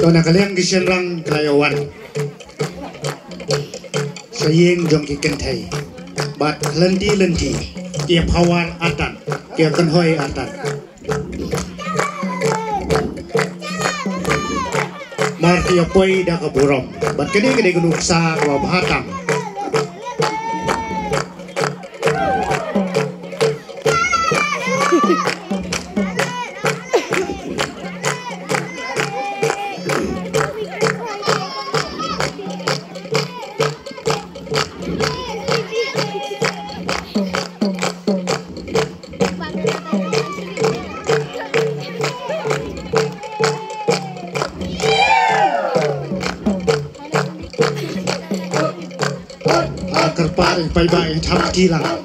Tona kalian kisirang kelayawan sayeng jong ki Kyntiew bat lenti kia pawan atan kia kenhoi atan mar kia poi da kaburom bat kene gunung sa wa bahatang kerparing pai tham kilang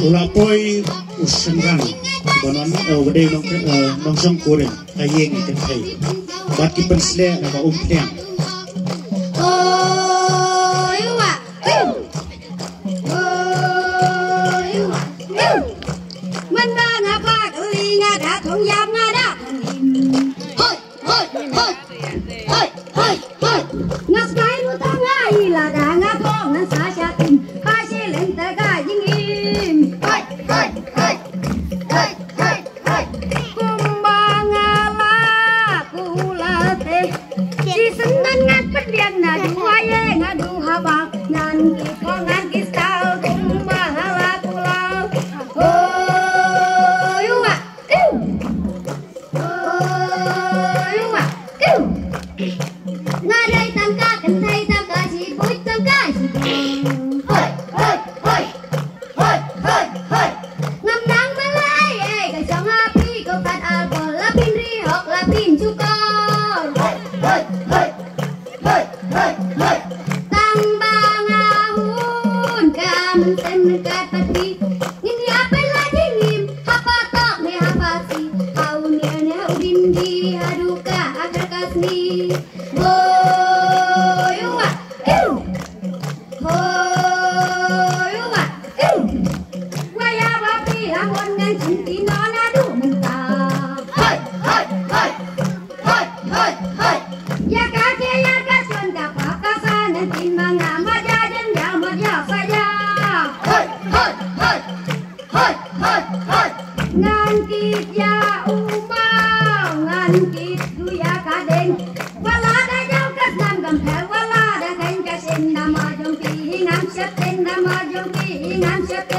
Ulapoi usengang bonon overde nong song Kurim ayeng Kyntiew bat ki pensle na ba umpleng man ba na pa kali nga da thong yam nga da hoi ngas kai lu ta nga i la da nga thong nan sa sha tin ha she len ta ga ying im Hãy subscribe cho kênh Ghiền Mì Gõ để không bỏ lỡ những video hấp dẫn.